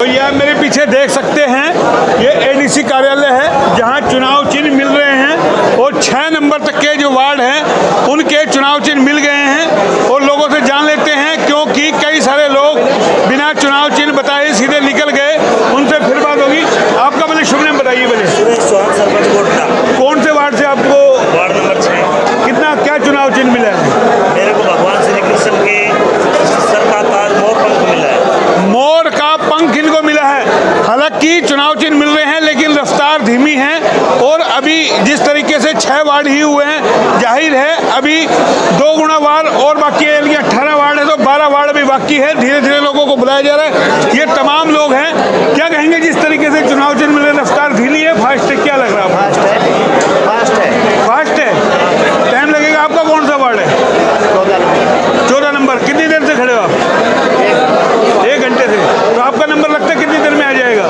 तो ये आप मेरे पीछे देख सकते हैं, ये एडीसी कार्यालय है जहां चुनाव चिन्ह मिल रहे हैं और 6 नंबर तक के जो वार्ड हैं उनके चुनाव चिन्ह मिल गए हैं। और लोगों से जान लेते हैं, क्योंकि कई सारे लोग बिना चुनाव चिन्ह बताए सीधे निकल गए। उनसे फिर बात होगी। आपका पहले शुभ नाम बताइए। पहले सुरेश चौहान, सरपंच कोटला। कौन से वार्ड से आपको? Ward number 6। कितना क्या चुनाव चिन्ह मिला है? मेरे को भगवान श्री कृष्ण के सर का ताज मोर पंख मिला है। मोर का पंख इनको मिला है। हालांकि चुनाव चिन्ह मिल रहे हैं लेकिन रफ्तार धीमी है और अभी जिस तरीके से 6 वार्ड ही हुए हैं, जाहिर है अभी 2 गुना वार्ड और बाकी है। 18 वार्ड है तो 12 वार्ड भी बाकी है। धीरे धीरे लोगों को बुलाया जा रहा है। ये तमाम लोग हैं। क्या कहेंगे जिस तरीके से चुनाव चिन्ह मिल रहे, रफ्तार धीमी है, फास्ट है? क्या लग रहा है? फास्ट है। टाइम लगेगा। आपका कौन सा वार्ड है? 14 नंबर। कितनी देर से खड़े हो आप? 1 घंटे से। तो आपका नंबर लगता है कितनी देर में आ जाएगा?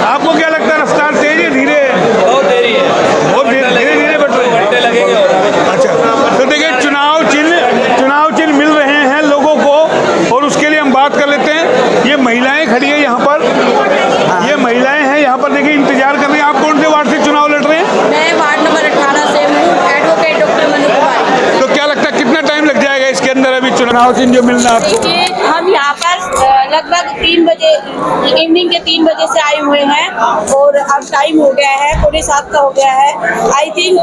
आपको क्या लगता है, रफ्तार तेज है धीरे है? बहुत देरी है। बहुत धीरे धीरे बढ़ रहे हैं। घंटे लगेंगे। अच्छा, तो देखिए चुनाव चिन्ह मिल रहे हैं लोगों को और उसके लिए हम बात कर लेते हैं। ये महिलाएं खड़ी है यहाँ पर। ये महिलाएं हैं यहाँ पर, देखिए इंतजार कर रही हैं। आप कौन से वार्ड से चुनाव लड़ रहे हैं? मैं वार्ड नंबर 18 से हूँ, एडवोकेट डॉक्टर मनु कुमारी। तो क्या लगता है कितना टाइम लग जाएगा इसके अंदर अभी चुनाव चिन्ह जो मिलना है आपको? देखिए, हम यहाँ पर लगभग 3 बजे, इवनिंग के 3 बजे से आए हुए हैं और अब टाइम हो गया है 7:15 का हो गया है। आई थिंक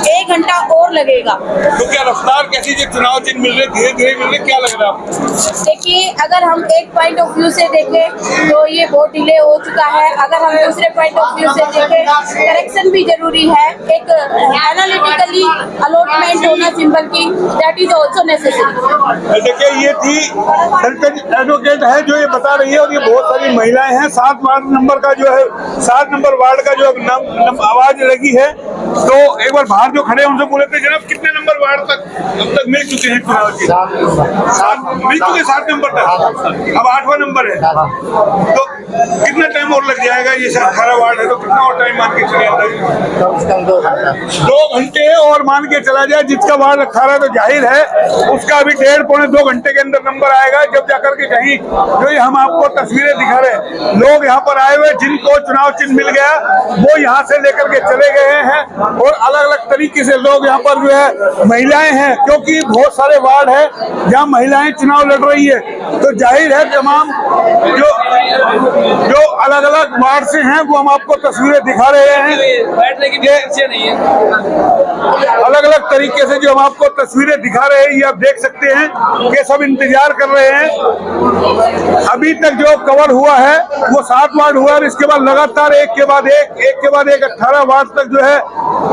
1 घंटा और लगेगा। तो क्या रफ्तार कैसी जो चुनाव चिन्ह मिल रहे, धीरे धीरे मिल रहे, क्या लग रहा है आपको? देखिए, अगर हम एक पॉइंट ऑफ व्यू से देखें तो ये बहुत डिले हो चुका है। अगर हम दूसरे पॉइंट ऑफ व्यू से देखें, करेक्शन भी जरूरी है। एक एनालिटिकली अलॉटमेंट होना सिंबल की, दैट इज ऑल्सो नेसेसरी। देखिए ये थी सरपंच एडवोकेट है जो ये बता रही है और ये बहुत सारी महिलाएं हैं। 7 वार्ड नंबर का जो है, 7 नंबर वार्ड का जो आवाज लगी है। तो एक बार बाहर जो खड़े हैं उनसे बोले थे, जनाब कितने नंबर वार्ड तक अब तक मिल चुके हैं चुनाव चिन्ह? 7 मिल चुके, 7 नंबर तक। अब 8वां नंबर है। तो कितना टाइम और लग जाएगा? ये 18 वार्ड है तो कितना और टाइम मान के चले? 2 घंटे और मान के चला जाए। जिसका वार्ड 18 है तो जाहिर है उसका अभी 1.5-2 घंटे के अंदर नंबर आएगा। जब जाकर के कहीं जो ये हम आपको तस्वीरें दिखा रहे हैं, लोग यहाँ पर आए हुए जिनको चुनाव चिन्ह मिल गया वो यहाँ से लेकर के चले गए हैं और अलग अलग तरीके से लोग यहाँ पर जो है, महिलाएं हैं क्योंकि बहुत सारे वार्ड है जहाँ महिलाएं चुनाव लड़ रही है। तो जाहिर है तमाम जो अलग अलग वार्ड से हैं वो हम आपको तस्वीरें दिखा रहे हैं। बैठने की व्यवस्था नहीं है। अलग अलग तरीके से जो हम आपको तस्वीरें दिखा रहे हैं, ये आप देख सकते हैं कि सब इंतजार कर रहे हैं। अभी तक जो कवर हुआ है वो 7 वार्ड हुआ और इसके बाद लगातार एक के बाद एक 18 वार्ड तक जो है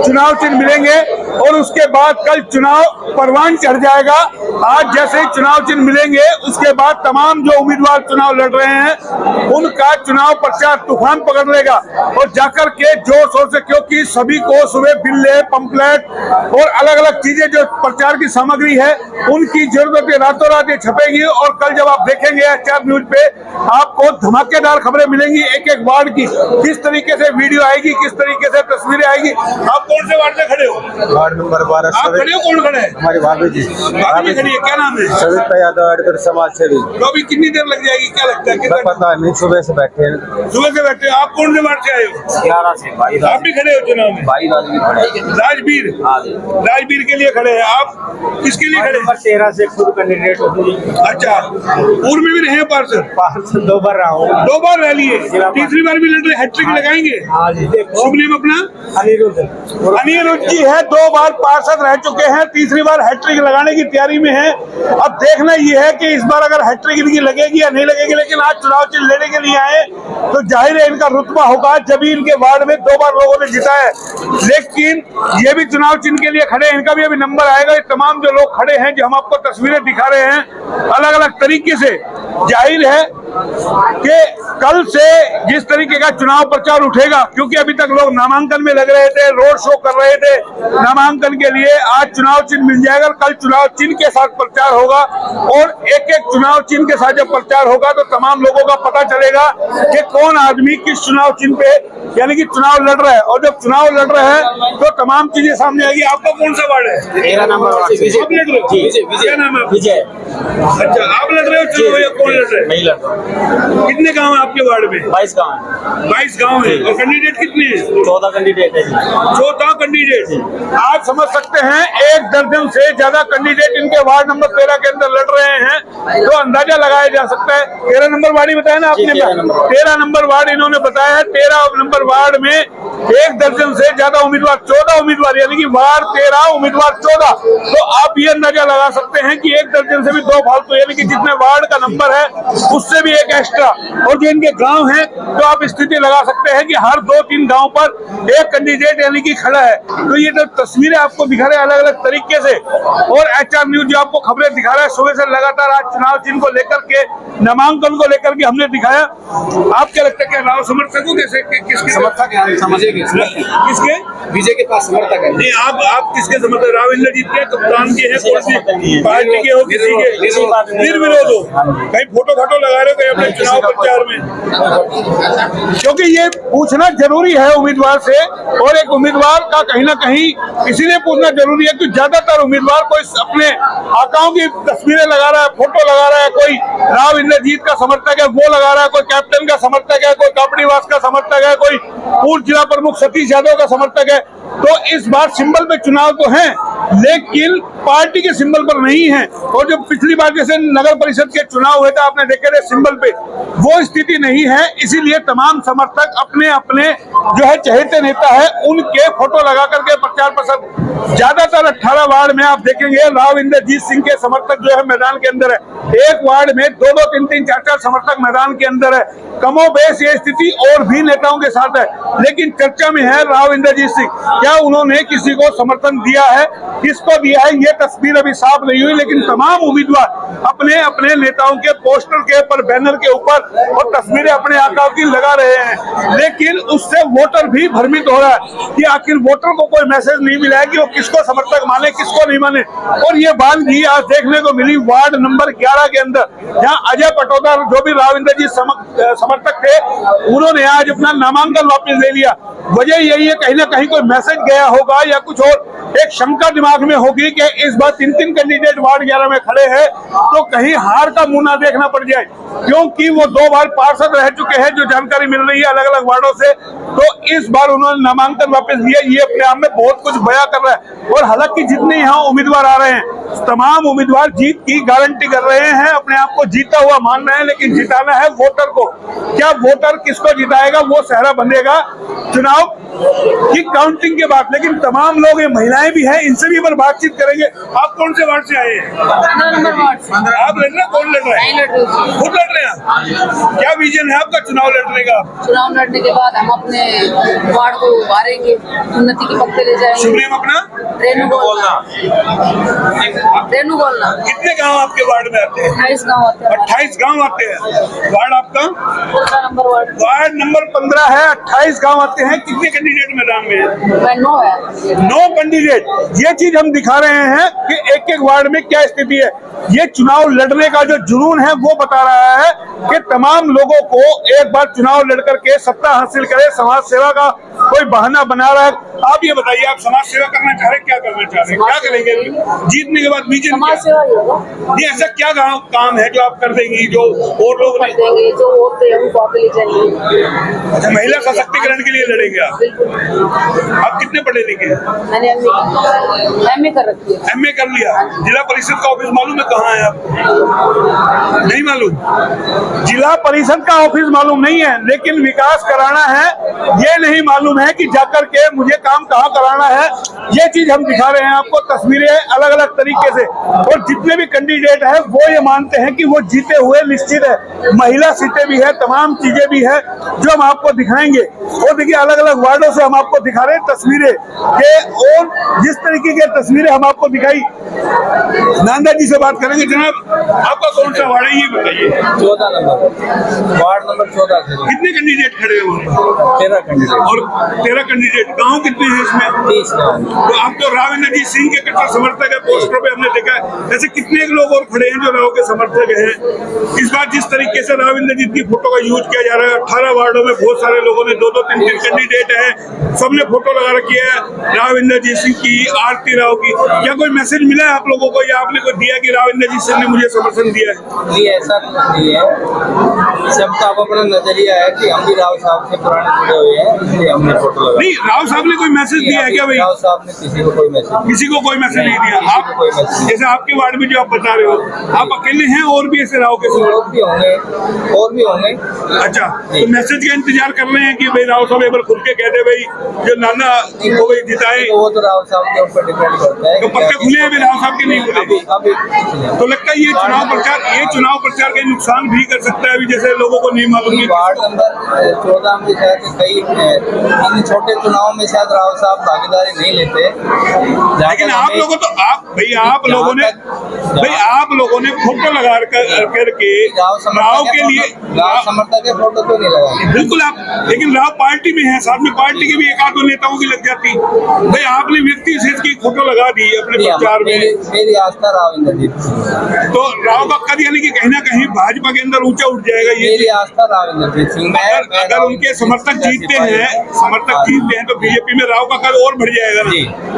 चुनाव चिन्ह मिलेंगे और उसके बाद कल चुनाव परवान चढ़ जाएगा। आज जैसे ही चुनाव चिन्ह मिलेंगे उसके बाद तमाम जो उम्मीदवार चुनाव लड़ रहे हैं उनका चुनाव प्रचार तूफान पकड़ लेगा और जाकर के जोर शोर से, क्योंकि सभी को सुबह बिल्ले, पंपलेट और अलग अलग चीजें जो प्रचार की सामग्री है उनकी जरूरत है, रातों रात ये छपेगी और कल जब आप देखेंगे HR न्यूज पे आपको धमाकेदार खबरें मिलेंगी एक एक वार्ड की। किस तरीके से वीडियो आएगी, किस तरीके से तस्वीरें आएगी। आप कौन से वार्ड में खड़े हो? Ward number 12। आप खड़े हो? कौन खड़े है? हमारी भाभी जी। भाभी खड़ी है। क्या नाम है? सविता यादव, एडकर समाज सेवी। तो अभी कितनी देर लग जाएगी, क्या लगता है? कितना पता नहीं, सुबह से बैठे हैं। सुबह से बैठे हो। आप कौन से वार्ड से आए हो? 11 से। भाई आप भी खड़े हो चुनाव में? भाई राजवीर खड़े। राजवीर, राजवीर के लिए खड़े हैं आप? किसके लिए खड़े? 13 से खुद कैंडिडेट। अच्छा, पूर्व में भी रहे हैं पार्षद? 2 बार रहा हूँ। 2 बार रह लिए, तीसरी बार भी लड़ रहे, हैट्रिक लगाएंगे? शुभ नाम अपना? अनिरुद्ध जी है। 2 बार पार्षद रह चुके हैं, तीसरी बार हैट्रिक लगाने की तैयारी में है। अब देखना ये है कि इस बार अगर हैट्रिक इनकी लगेगी या नहीं लगेगी, लेकिन आज चुनाव चिन्ह लेने के लिए आए तो जाहिर है इनका रुतबा होगा। जब भी इनके वार्ड में 2 बार लोगों ने जीता है, लेकिन ये भी चुनाव चिन्ह के लिए खड़े हैं, इनका भी अभी नंबर आएगा। ये तमाम जो लोग खड़े हैं जो हम आपको तस्वीरें दिखा रहे हैं अलग अलग तरीके से, जाहिर है कि कल से जिस तरीके का चुनाव प्रचार उठेगा, क्योंकि अभी तक लोग नामांकन में लग रहे थे, रोड शो कर रहे थे नामांकन के लिए, आज चुनाव चिन्ह मिल जाएगा। कल चुनाव चिन्ह के साथ प्रचार होगा और एक एक एक चुनाव चिन्ह के साथ जब प्रचार होगा तो तमाम लोगों का पता चलेगा कि कौन आदमी किस चुनाव चिन्ह पे यानी कि चुनाव लड़ रहा है। और जब चुनाव लड़ रहा है तो तमाम चीजें सामने आएगी। आपका कौन सा वार्ड है? 13 नंबर वार्ड से। आप लड़ रहे हो? क्या नाम है? विजय। अच्छा, आप लड़ रहे हो चुनाव या कौन लड़ रहे हैं? मैं लड़ रहा हूँ। कितने गाँव है आपके वार्ड में? 22 गाँव है। 22 गाँव है। और कैंडिडेट कितने हैं? 14 कैंडिडेट है। 14 कैंडिडेट। आप समझ सकते हैं 1 दर्जन से ज्यादा कैंडिडेट इनके वार्ड नंबर 13 के अंदर लड़ रहे हैं, तो अंदाजा लगाया जा सकता है। 13 नंबर वार्ड ही बताया ना आपने? 13 नंबर वार्ड इन्होंने बताया है। 13 नंबर वार्ड में 1 दर्जन से ज्यादा उम्मीदवार, 14 उम्मीदवार, यानी कि वार्ड 13 उम्मीदवार 14। तो आप ये अंदाजा लगा सकते हैं कि 1 दर्जन से भी 2 फालतू, यानी कि जितने वार्ड का नंबर है उससे भी 1 एक्स्ट्रा। और जो इनके गांव हैं तो आप स्थिति लगा सकते हैं कि हर 2-3 गांव पर 1 कैंडिडेट यानी कि खड़ा है। तो ये जो तस्वीरें आपको दिखा रहे हैं अलग अलग तरीके से, और HR न्यूज जो आपको खबरें दिखा रहा है सुबह से लगातार आज चुनाव चिन्ह को लेकर के, नामांकन को लेकर के हमने दिखाया। आप क्या लगता है कि राव समर्थक हो? कैसे किसके समर्थक है? समझेंगे किसके? विजय के पास समर्थक है। नहीं, आप किसके समर्थक? राव इंद्रजीत के, कप्तान के हैं, कौन सी पार्टी के हो? किसी के निर्विरोध हो? कहीं फोटो लगा रहे हो कहीं अपने चुनाव प्रचार में? क्योंकि ये पूछना जरूरी है उम्मीदवार से, और एक उम्मीदवार का कहीं ना कहीं इसीलिए पूछना जरूरी है कि ज्यादातर उम्मीदवार कोई अपने आकाओं की तस्वीरें लगा रहा है, फोटो लगा रहा है, कोई राव इंद्रजीत का समर्थक है वो लगा रहा है, कोई कैप्टन का समर्थक है, कोई कपड़ीवास का समर्थक है, कोई पूर्व जिला प्रमुख सतीश यादव का समर्थक है। तो इस बार सिंबल पे चुनाव तो है, लेकिन पार्टी के सिंबल पर नहीं है। और जो पिछली बार जैसे नगर परिषद के चुनाव हुए थे आपने देखे थे सिंबल पे, वो स्थिति नहीं है। इसीलिए तमाम समर्थक अपने अपने जो है चहेते नेता है उनके फोटो लगा करके प्रचार प्रसार, ज्यादातर 18 वार्ड में आप देखेंगे राव इंद्रजीत सिंह के समर्थक जो है मैदान के अंदर है। एक वार्ड में 2-2, 3-3, 4-4 समर्थक मैदान के अंदर है। कमोबेश ये स्थिति और भी नेताओं के साथ है, लेकिन चर्चा में है राव इंद्रजीत सिंह। क्या उन्होंने किसी को समर्थन दिया है, किसको दिया है, ये तस्वीर अभी साफ नहीं हुई, लेकिन तमाम उम्मीदवार अपने अपने नेताओं के पोस्टर के ऊपर, बैनर के ऊपर और तस्वीरें अपने आकाओं की लगा रहे हैं। लेकिन उससे वोटर भी भ्रमित हो रहा है कि आखिर वोटर को कोई मैसेज नहीं मिला है कि वो किसको समर्थक माने, किसको नहीं माने। और ये बात भी आज देखने को मिली वार्ड नंबर 11 के अंदर, जहाँ अजय पटोदा जो भी राव इंद्रजीत समर्थक थे, उन्होंने आज अपना नामांकन वापस ले लिया। वजह यही है, कहीं ना कहीं कोई मैसेज गया होगा या कुछ और एक शंका दिमाग में होगी कि इस बार 3-3 कैंडिडेट वार्ड 11 में खड़े हैं, तो कहीं हार का मुंह ना देखना पड़ जाए, क्योंकि वो 2 बार पार्षद रह चुके हैं, जो जानकारी मिल रही है अलग अलग वार्डों से। तो इस बार उन्होंने नामांकन वापस लिया, ये अपने आप में बहुत कुछ बयां कर रहा है। और हालांकि जितने यहाँ उम्मीदवार आ रहे हैं, तमाम उम्मीदवार जीत की गारंटी कर रहे हैं, अपने आप को जीता हुआ मान रहे हैं, लेकिन जिताना है वोटर को। क्या वोटर किसको जिताएगा वो सहरा बंधेगा चुनाव की काउंटिंग के बाद। लेकिन तमाम लोग, ये महिलाएं भी हैं, इनसे भी पर बातचीत करेंगे। आप कौन से वार्ड से आए हैं? 15 नंबर वार्ड से। आप लड़ रहे हैं? कौन लड़ रहा है? नहीं लड़ रही। खुद लड़ रहे हैं? क्या विजन है आपका चुनाव लड़ने का? चुनाव लड़ने के बाद हम अपने वार्ड को उभारेंगे, उन्नति के पक्के ले जाएंगे। शुभ नेम अपना? रेनू बोलना। रेनू बोलना। कितने गांव आपके वार्ड में आते हैं? 28 गाँव आते हैं। 28 गांव आते हैं। वार्ड आपका? 15 नंबर वार्ड। वार्ड नंबर 15 है, 28 गांव आते हैं। कितने कैंडिडेट मैदान में है? 9 है। 9 कैंडिडेट। ये चीज हम दिखा रहे हैं कि एक एक वार्ड में क्या स्थिति है। ये चुनाव लड़ने का जो जुनून है वो बता रहा है कि तमाम लोगों को एक बार चुनाव लड़कर के सत्ता हासिल करे, समाज सेवा का कोई बहाना बना रहा है। आप ये बताइए, आप समाज सेवा करना चाह रहे हैं, क्या करना चाह रहे हैं, क्या करेंगे जीतने के बाद? बीजेपी समाज सेवा ही होगा। ये ऐसा क्या काम है जो आप कर देंगी, जो और लोग नहीं? देंगे जो वोट दे उनको आगे ले जाएंगे। अच्छा, महिला सशक्तिकरण के लिए लड़ेंगे आप? आप कितने पढ़े लिखे हैं? मैंने MA कर रखी है। MA कर लिया। जिला परिषद का ऑफिस मालूम है कहाँ है आपको? नहीं मालूम। जिला परिषद का ऑफिस मालूम नहीं है, लेकिन विकास कराना है ये नहीं मालूम है कि जाकर के मुझे काम कहाँ कराना है। ये चीज हम दिखा रहे हैं आपको, तस्वीरें अलग अलग तरीके से। और जितने भी कैंडिडेट है वो ये मानते हैं कि वो जीते हुए निश्चित है। महिला सीटें भी है, तमाम चीजें भी है जो हम आपको दिखाएंगे। और देखिए अलग अलग वार्डों से हम आपको दिखा रहे हैं तस्वीरें के, और जिस तरीके की तस्वीरें हम आपको दिखाई। नांदा जी से बात करेंगे। जनाब, आपका कौन सा वार्ड है ये बताइए। 14 नंबर वार्ड नंबर 14 से। कितने कैंडिडेट खड़े हुए? 13 कैंडिडेट और 13 कैंडिडेट। गांव कितने हैं इसमें? 30 गाँव। तो आप तो राव इंद्रजीत सिंह के कट्टर समर्थक है, पोस्टरों पे हमने देखा है। ऐसे कितने लोग और खड़े हैं जो राव के समर्थक हैं? इस बार जिस तरीके से राव इंद्रजीत की फोटो का यूज किया जा रहा है, 18 वार्डों में बहुत सारे लोगों ने 2-2, 3-3 कैंडिडेट है, सबने फोटो लगा रखी है राव इंद्रजीत सिंह की, आरती राव की। क्या कोई मैसेज मिला है आप लोगों को, या आपने कोई दिया कि राव इंद्रजीत सिंह ने मुझे समर्थन दिया है? नहीं, ऐसा कुछ नहीं है। सबका अपना नजरिया है कि हम भी राव साहब से पुराने जुड़े हुए हैं, इसलिए हमने फोटो लगाई। नहीं, राव साहब ने कोई मैसेज दिया है क्या भाई? राव साहब ने किसी को कोई मैसेज किसी को कोई मैसेज नहीं दिया। किसी को कोई आप मैसेज नहीं। जैसे आपके वार्ड में जो आप बता रहे हो, आप अकेले हैं और भी ऐसे राव के समर्थक? और भी होंगे, और भी होंगे। अच्छा, तो मैसेज का इंतजार कर रहे हैं कि भाई राव साहब एक बार खुल के कह दे भाई जो नाना को भाई जिताए। वो तो राव साहब के ऊपर डिपेंड करता है। तो पक्के खुले हैं राव साहब के नहीं खुले? अभी तो लगता है ये चुनाव प्रचार का नुकसान भी कर सकता है अभी, जैसे लोगों को नहीं मालूम है। वार्ड नंबर 14 में शायद कई इन छोटे चुनाव में शायद राव साहब भागीदारी नहीं लेते। लेकिन आप लोगों तो आप लोगों ने फोटो लगा करके राव के लिए राव समर्थक के फोटो तो नहीं लगा। बिल्कुल आप, लेकिन राव पार्टी में है, साथ में पार्टी के भी एक आध नेताओं की लग जाती। भाई आपने व्यक्ति विशेष की फोटो लगा दी अपने प्रचार में। मेरी आस्था राव इंद्रजीत सिंह, तो राव का कद यानी कि कहीं ना कहीं भाजपा के अंदर ऊंचा उठ जाएगा ये। मेरी आस्था राव इंद्रजीत सिंह। अगर उनके समर्थक जीतते हैं तो बीजेपी में राव का कद और बढ़ जाएगा ना,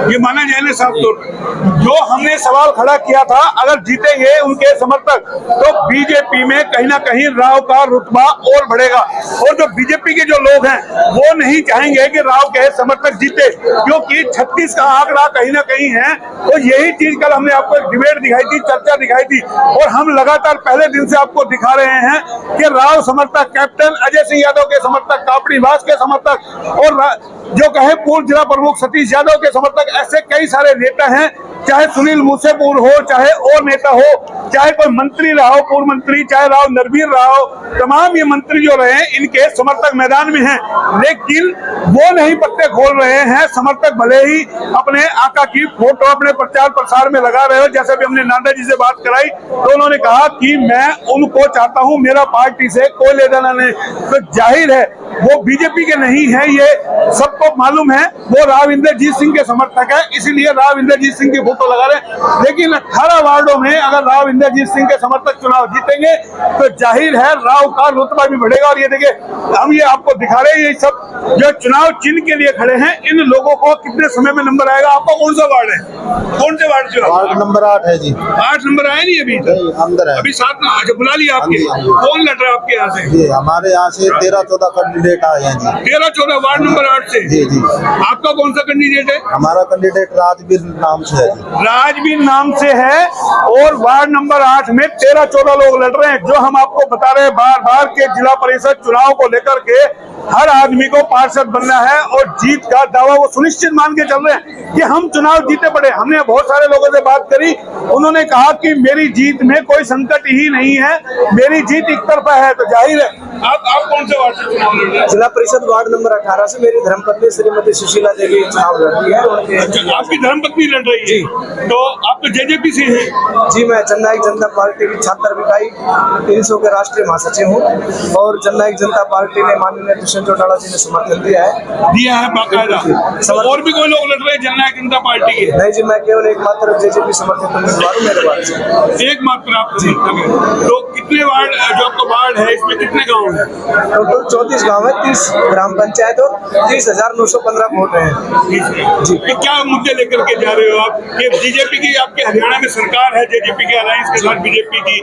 ये माना जाए ना साफ तौर पर। जो हमने सवाल खड़ा किया था, अगर जीतेंगे उनके समर्थक तो बीजेपी में कहीं ना कहीं राव का रुतबा और बढ़ेगा। और जो बीजेपी के जो लोग हैं वो नहीं चाहेंगे कि राव के समर्थक जीते, क्योंकि 36 का आंकड़ा कहीं ना कहीं है। तो यही चीज कल हमने आपको एक डिबेट दिखाई थी, चर्चा दिखाई थी, और हम लगातार पहले दिन से आपको दिखा रहे हैं कि राव समर्थक, कैप्टन अजय सिंह यादव के समर्थक, कापड़ी वास के समर्थक, और जो कहे पूर्व जिला प्रमुख सतीश यादव के समर्थक, ऐसे कई सारे नेता हैं, चाहे सुनील मूसेपुर हो, चाहे और नेता हो, चाहे कोई मंत्री रहा हो, पूर्व मंत्री, चाहे राव नरवीर रहा हो, तमाम ये मंत्री जो रहे इनके समर्थक मैदान में हैं, लेकिन वो नहीं पत्ते खोल रहे हैं। समर्थक भले ही अपने आका की फोटो अपने प्रचार प्रसार में लगा रहे हो, जैसे भी हमने नांदा जी से बात कराई तो उन्होंने कहा कि मैं उनको चाहता हूं, मेरा पार्टी से कोई लेना नहीं। तो जाहिर है वो बीजेपी के नहीं है, ये सबको मालूम है। वो राव इंद्रजीत सिंह के समर्थक है, इसीलिए राव इंद्रजीत सिंह की फोटो लगा रहे। लेकिन 18 वार्डों में अगर राव इंद्रजीत सिंह के समर्थक चुनाव जीतेंगे तो जाहिर है राव का रुतबा भी बढ़ेगा। और ये देखिए, हम ये आपको दिखा रहे हैं, ये सब जो चुनाव चिन्ह के लिए खड़े हैं, इन लोगों को कितने समय में नंबर आएगा। आपका कौन सा वार्ड है? कौन से वार्ड से? वार्ड नंबर 8 है जी। 8 नंबर आए नहीं अभी अंदर है अभी 7। अच्छा, बुला लिया आपके। कौन लड़ रहा है आपके यहाँ से? जी, हमारे यहाँ से 13-14 कैंडिडेट आए हैं जी। 13-14 वार्ड नंबर 8 से? जी जी। आपका कौन सा कैंडिडेट है? हमारा कैंडिडेट राजवीर नाम से है जी। राजवीर नाम से है, और वार्ड नंबर 8 में 13-14 लोग लड़ रहे हैं। जो हम आपको बता रहे हैं बार बार के जिला परिषद चुनाव को लेकर के हर आदमी को पार्षद बनना है, और जीत का दावा वो सुनिश्चित मान के चल रहे हैं कि हम चुनाव जीते पड़े। हमने बहुत सारे लोगों से बात करी, उन्होंने कहा कि मेरी जीत में कोई संकट ही नहीं है, मेरी जीत एक तरफा है। तो जाहिर है आप कौन से वार्ड से चुनाव लड़ रहे हैं? जिला परिषद वार्ड नंबर 18 से मेरी धर्मपत्नी श्रीमती सुशीला देवी चुनाव लड़ रही है। अच्छा, आपकी धर्मपत्नी लड़ रही है, तो आप तो जेजेपी से हैं? जी, मैं जननायक जनता पार्टी की छात्र इकाई 300 के राष्ट्रीय महासचिव हूँ, और जननायक जनता पार्टी ने माननीय दुष्यंत चौटाला जी ने समर्थन दिया है बाकायदा। और भी कोई लोग लड़ रहे हैं जननायक जनता पार्टी के? नहीं जी, मैं केवल एकमात्र जेजेपी समर्थित उम्मीदवार हूँ मेरे वार्ड से। एकमात्र आप समर्थक हैं। तो कितने वार्ड जो आपका वार्ड है, इसमें कितने गाँव है? टोटल 34 गाँव है, 30 ग्राम पंचायत और 30,915 वोट हैं जी। तो क्या मुद्दे लेकर के जा रहे हो आप? ये बीजेपी की आपके हरियाणा में सरकार है, जेजेपी के अलायंस के साथ बीजेपी की,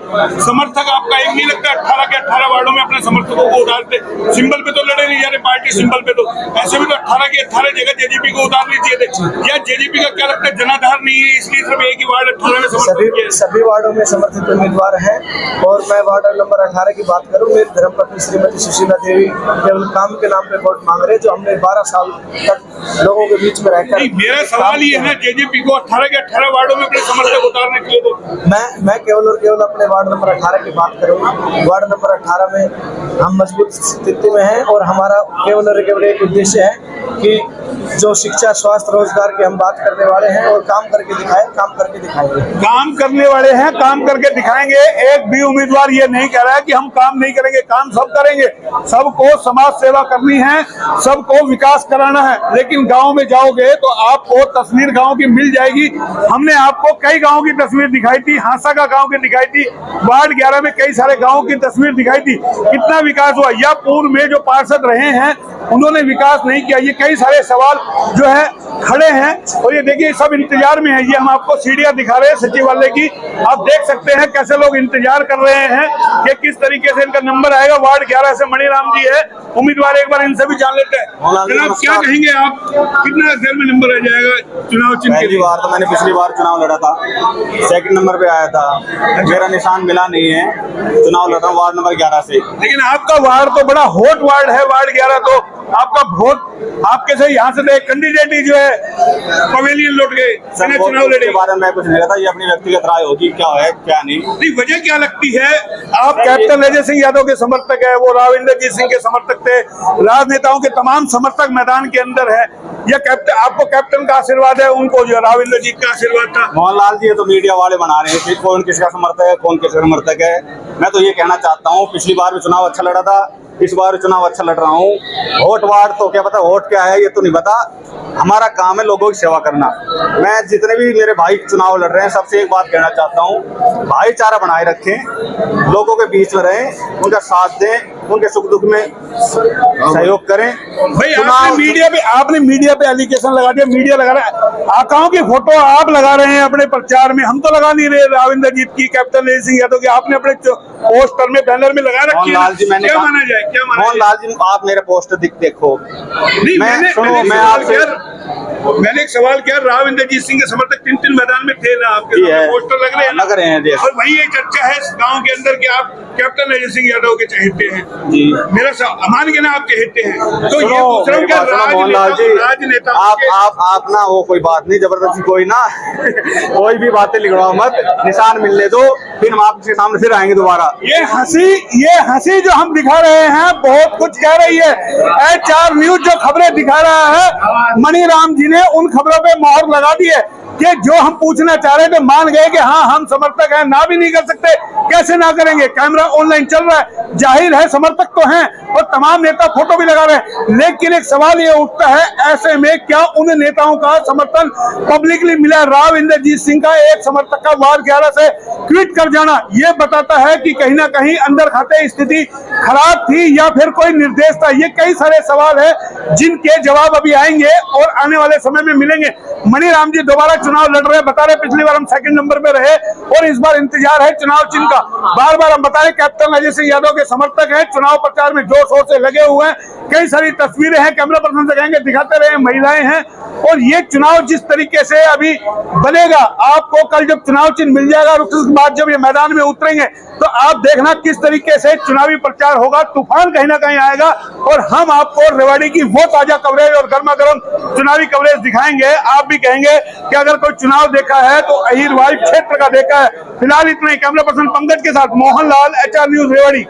समर्थक आपका एक नहीं लगता 18 के 18 वार्डों में अपने समर्थकों को उतारते? सिंबल पे तो लड़े नहीं जा रहे, पार्टी सिंबल पे, तो ऐसे में तो 18 के 18 जगह जेजेपी को उतार लीजिए थे। या जेजेपी का क्या लगता है जनाधार नहीं है, इसलिए सिर्फ एक ही वार्ड 18 में समर्थन किया? सभी वार्डों में समर्थित उम्मीदवार हैं, और मैं वार्ड नंबर 18 की बात करूँ, मेरी धर्मपत्नी अपनी श्रीमती सुशीला देवी केवल काम के नाम पे वोट मांग रहे हैं, जो हमने 12 साल तक लोगों के बीच में रहकर नहीं, मेरा सवाल ये है ना, जेजेपी को 18 के 18 वार्डों में अपने समर्थक उतारने के लिए तो मैं केवल और केवल अपने वार्ड नंबर 18 की बात करूंगा। वार्ड नंबर 18 में हम मजबूत स्थिति में हैं और हमारा केवल और केवल एक उद्देश्य है कि जो शिक्षा, स्वास्थ्य, रोजगार की हम बात करने वाले हैं और काम करके दिखाएं, काम करके दिखाएंगे। काम करने वाले हैं, काम करके दिखाएंगे। एक भी उम्मीदवार ये नहीं कह रहा है कि हम काम नहीं करेंगे, काम सब करेंगे। सबको समाज सेवा करनी है, सबको विकास कराना है। लेकिन गांव में जाओगे तो आपको तस्वीर गांव की मिल जाएगी। हमने आपको कई गांव की तस्वीर दिखाई थी, हांसा का गांव की दिखाई थी, वार्ड 11 में कई सारे गांव की तस्वीर दिखाई थी। कितना विकास हुआ? या पूर्व में जो पार्षद रहे हैं उन्होंने विकास नहीं किया। ये कई सारे सवाल जो है खड़े हैं और ये देखिए सब इंतजार में है। ये हम आपको सीढ़ियां दिखा रहे हैं सचिवालय की, आप देख सकते हैं कैसे लोग इंतजार कर रहे हैं कि किस तरीके से इनका नंबर आएगा। वार्ड 11 से मणिराम जी है उम्मीदवार, एक बार इनसे भी जान लेते हैं। जनाब क्या कहेंगे आप, कितना देर में नंबर आ जाएगा चुनाव चिन्ह के लिए? बार तो मैंने पिछली बार चुनाव लड़ा था, सेकंड नंबर पे आया था, मेरा निशान मिला नहीं है, चुनाव लड़ रहा हूँ वार्ड नंबर 11 से। लेकिन आपका वार्ड तो बड़ा हॉट वार्ड है, वार्ड 11, तो आपका वोट आपके से यहाँ से कैंडिडेट ही जो है पवेलियन लौट गए, चुनाव लड़े। के बारे में मैं कुछ नहीं कहता, ये अपनी व्यक्तिगत राय होगी क्या है क्या नहीं। वजह क्या लगती है? आप कैप्टन अजय सिंह यादव के समर्थक है, वो राव इंद्रजीत सिंह के समर्थक थे, राजनेताओं के तमाम समर्थक मैदान के अंदर है। या कैप्टन, आपको कैप्टन का आशीर्वाद है, उनको जो राव इंद्रजीत का आशीर्वाद था? मोहनलाल जी, ये तो मीडिया वाले बना रहे हैं कि कौन किसका समर्थक है, कौन किसका समर्थक है। मैं तो ये कहना चाहता हूँ, पिछली बार भी चुनाव अच्छा लड़ा था, इस बार चुनाव अच्छा लड़ रहा हूँ। वोट वार्ड तो क्या पता, वोट क्या है ये तो नहीं पता। हमारा काम है लोगों की सेवा करना। मैं जितने भी मेरे भाई चुनाव लड़ रहे हैं सबसे एक बात कहना चाहता हूँ, भाईचारा बनाए रखें, लोगों के बीच में रहें, उनका साथ दें, उनके सुख दुख में सहयोग करें। भाई आपने मीडिया पे एलिगेशन लगा दिया, मीडिया लगा रहा है, आकाओं की फोटो आप लगा रहे हैं अपने प्रचार में, हम तो लगा नहीं रहे। राव इंद्रजीत की, कैप्टन अजय सिंह यादव की आपने अपने पोस्टर में, बैनर में लगा रखी है। मोहनलाल जी, मैंने क्या माना जाए, क्या माना जाए? मोहनलाल जी, आप मेरे पोस्टर देखो। नहीं, मैंने एक सवाल किया, राव इंद्रजीत सिंह के समर्थक 3 मैदान में थे ना, आपके पोस्टर लग रहे हैं, लग रहे हैं। और वही एक चर्चा है गांव के अंदर कि आप कैप्टन अजय सिंह यादव के चहेते हैं जी। मेरा मान के ना आप चहेते हैं, तो ये मोहनलाल जी, राजनेता आप ना वो कोई बात नहीं, जबरदस्ती कोई ना कोई भी बातें लिखवाओ मत, निशान मिलने दो, फिर हम आपके सामने फिर आएंगे दोबारा। ये हंसी जो हम दिखा रहे हैं बहुत कुछ कह रही है। HR न्यूज जो खबरें दिखा रहा है, मणिराम जी ने उन खबरों पे मोहर लगा दी है कि जो हम पूछना चाह रहे थे मान गए कि हाँ हम समर्थक हैं, ना भी नहीं कर सकते, कैसे ना करेंगे? कैमरा ऑनलाइन चल रहा है, जाहिर है समर्थक तो हैं और तमाम नेता फोटो भी लगा रहे हैं। लेकिन एक सवाल ये उठता है, ऐसे में क्या उन नेताओं का समर्थन पब्लिकली मिला? राव इंद्रजीत सिंह का एक समर्थक का वार्ड 11 से ट्वीट कर जाना ये बताता है कि कहीं ना कहीं अंदर खाते स्थिति खराब थी या फिर कोई निर्देश था। ये कई सारे सवाल है जिनके जवाब अभी आएंगे और आने वाले समय में मिलेंगे। मणिराम जी दोबारा चुनाव लड़ रहे हैं, बता रहे पिछली बार हम सेकंड नंबर पे रहे और इस बार इंतजार है चुनाव चिन्ह का। बार बार हम बता रहे कैप्टन अजय सिंह यादव के समर्थक हैं, चुनाव प्रचार में जोर शोर से लगे हुए हैं, कई सारी तस्वीरें हैं, कैमरा पर्सन से कहेंगे दिखाते रहे, महिलाएं हैं। और ये चुनाव जिस तरीके से अभी बनेगा, आपको कल जब चुनाव चिन्ह मिल जाएगा और उसके बाद जब ये मैदान में उतरेंगे तो आप देखना किस तरीके से चुनावी प्रचार होगा, तूफान कहीं ना कहीं आएगा और हम आपको रेवाड़ी की वो ताजा कवरेज और गर्मा गर्म चुनावी कवरेज दिखाएंगे। आप भी कहेंगे कि अगर कोई चुनाव देखा है तो अहिरवाल क्षेत्र का देखा है। फिलहाल इतना ही। कैमरा पर्सन पंकज के साथ मोहनलाल, HR न्यूज रेवाड़ी।